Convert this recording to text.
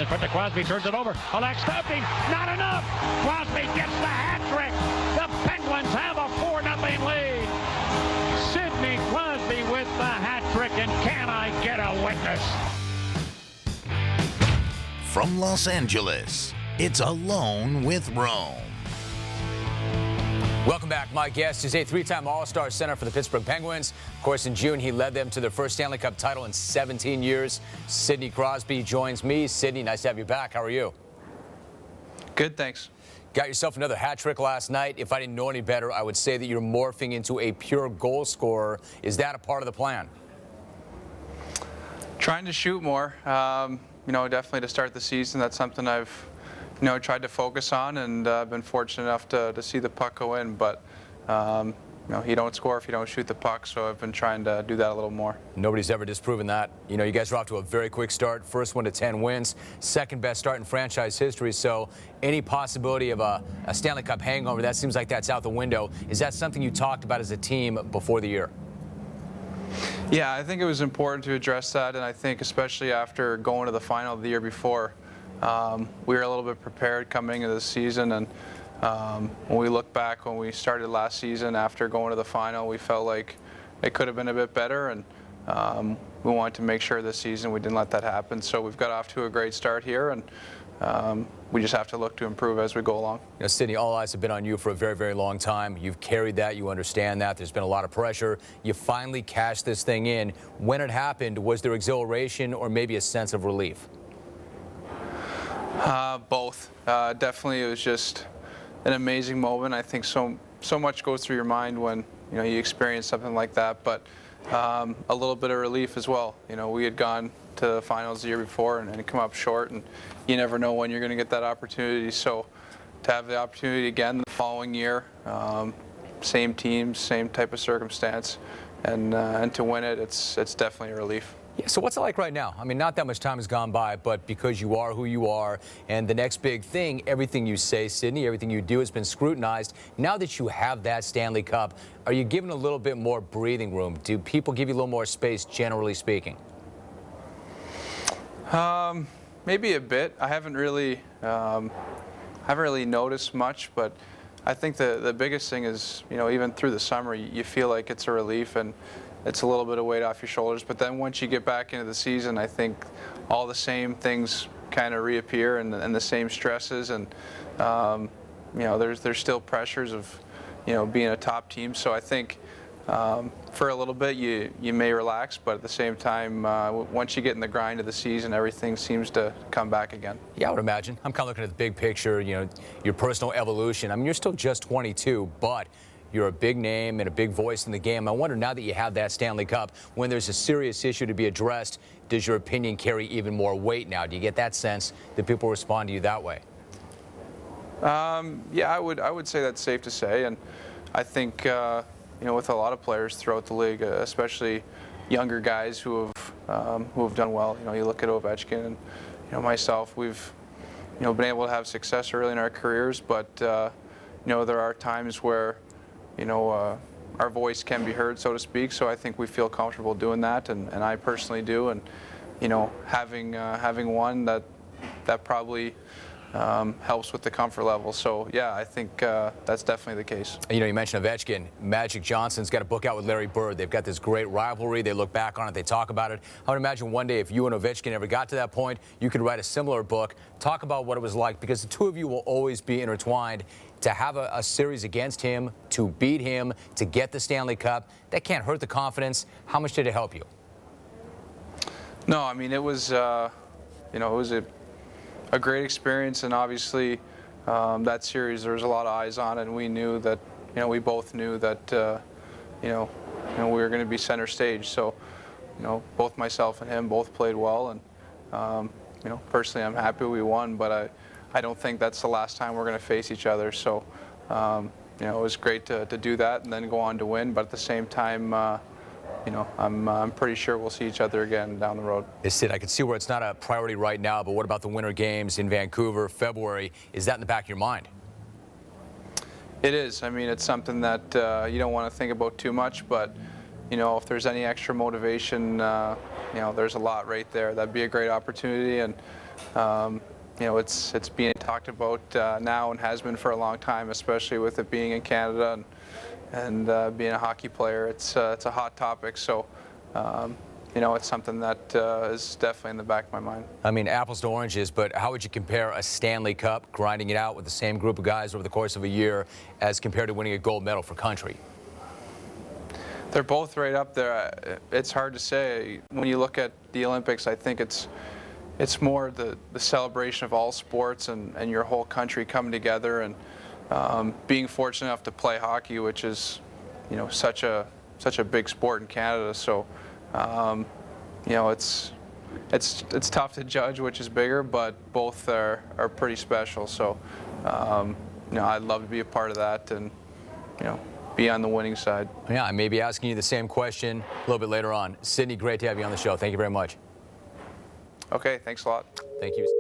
is put to Crosby, turns it over. Halak stopping, not enough. Crosby gets the hat trick. The Penguins have a 4-0 lead. Sidney Crosby with the hat trick, and can I get a witness? From Los Angeles, it's Alone with Rome. Welcome back. My guest is a three-time All-Star center for the Pittsburgh Penguins. Of course, in June, he led them to their first Stanley Cup title in 17 years. Sidney Crosby joins me. Sidney, nice to have you back. How are you? Good, thanks. Got yourself another hat trick last night. If I didn't know any better, I would say that you're morphing into a pure goal scorer. Is that a part of the plan? Trying to shoot more. Definitely to start the season, that's something I've tried to focus on, and been fortunate enough to see the puck go in. But you don't score if you don't shoot the puck, so I've been trying to do that a little more. Nobody's ever disproven that. You guys are off to a very quick start. First one to 10 wins, second best start in franchise history. So any possibility of a Stanley Cup hangover, that seems like that's out the window. Is that something you talked about as a team before the year? Yeah, I think it was important to address that, and I think especially after going to the final the year before, we were a little bit prepared coming into the season, and when we look back when we started last season after going to the final, we felt like it could have been a bit better, and we wanted to make sure this season we didn't let that happen. So we've got off to a great start here, and we just have to look to improve as we go along. Sidney, all eyes have been on you for a very, very long time. You've carried that. You understand that. There's been a lot of pressure. You finally cashed this thing in. When it happened, was there exhilaration or maybe a sense of relief? Both. Definitely, it was just an amazing moment. I think so much goes through your mind when you experience something like that, but a little bit of relief as well. We had gone to the finals the year before and come up short, and you never know when you're going to get that opportunity. So to have the opportunity again the following year, same team, same type of circumstance, and to win it, it's definitely a relief. Yeah, so what's it like right now? I mean, not that much time has gone by, but because you are who you are, and the next big thing, everything you say, Sidney, everything you do has been scrutinized. Now that you have that Stanley Cup, are you given a little bit more breathing room? Do people give you a little more space, generally speaking? Maybe a bit. I haven't really noticed much, but I think the biggest thing is, even through the summer, you feel like it's a relief and it's a little bit of weight off your shoulders. But then once you get back into the season, I think all the same things kind of reappear, and the same stresses, and there's still pressures of being a top team. So I think for a little bit you may relax, but at the same time, once you get in the grind of the season, everything seems to come back again. Yeah, I would imagine. I'm kind of looking at the big picture, your personal evolution. I mean, you're still just 22, but you're a big name and a big voice in the game. I wonder, now that you have that Stanley Cup, when there's a serious issue to be addressed, does your opinion carry even more weight now? Do you get that sense that people respond to you that way? Yeah, I would say that's safe to say, and I think with a lot of players throughout the league, especially younger guys who have done well. You look at Ovechkin and myself. We've been able to have success early in our careers, but there are times where our voice can be heard, so to speak. So I think we feel comfortable doing that, and I personally do. And having one that probably helps with the comfort level. So yeah, I think that's definitely the case. You mentioned Ovechkin. Magic Johnson's got a book out with Larry Bird. They've got this great rivalry. They look back on it. They talk about it. I would imagine one day, if you and Ovechkin ever got to that point, you could write a similar book, talk about what it was like, because the two of you will always be intertwined. To have a series against him, to beat him, to get the Stanley Cup, that can't hurt the confidence. How much did it help you? No, I mean, it was a great experience, and obviously that series, there was a lot of eyes on it, and we knew that, we both knew that, we were going to be center stage. So, both myself and him both played well, and personally, I'm happy we won, but I don't think that's the last time we're going to face each other. So, it was great to do that and then go on to win. But at the same time, I'm pretty sure we'll see each other again down the road. Sid, I can see where it's not a priority right now, but what about the Winter Games in Vancouver, February? Is that in the back of your mind? It is. I mean, it's something that you don't want to think about too much, but if there's any extra motivation, there's a lot right there. That'd be a great opportunity, and you know, it's being talked about now and has been for a long time, especially with it being in Canada and being a hockey player. It's a hot topic, so you know, it's something that is definitely in the back of my mind. I mean, apples to oranges, but how would you compare a Stanley Cup, grinding it out with the same group of guys over the course of a year, as compared to winning a gold medal for country? They're both right up there. It's hard to say. When you look at the Olympics, I think it's more the celebration of all sports and your whole country coming together, and being fortunate enough to play hockey, which is, you know, such a big sport in Canada. So, you know, it's tough to judge which is bigger, but both are pretty special. So, you know, I'd love to be a part of that, and, you know, be on the winning side. Yeah, I may be asking you the same question a little bit later on. Sidney, great to have you on the show. Thank you very much. Okay, thanks a lot. Thank you.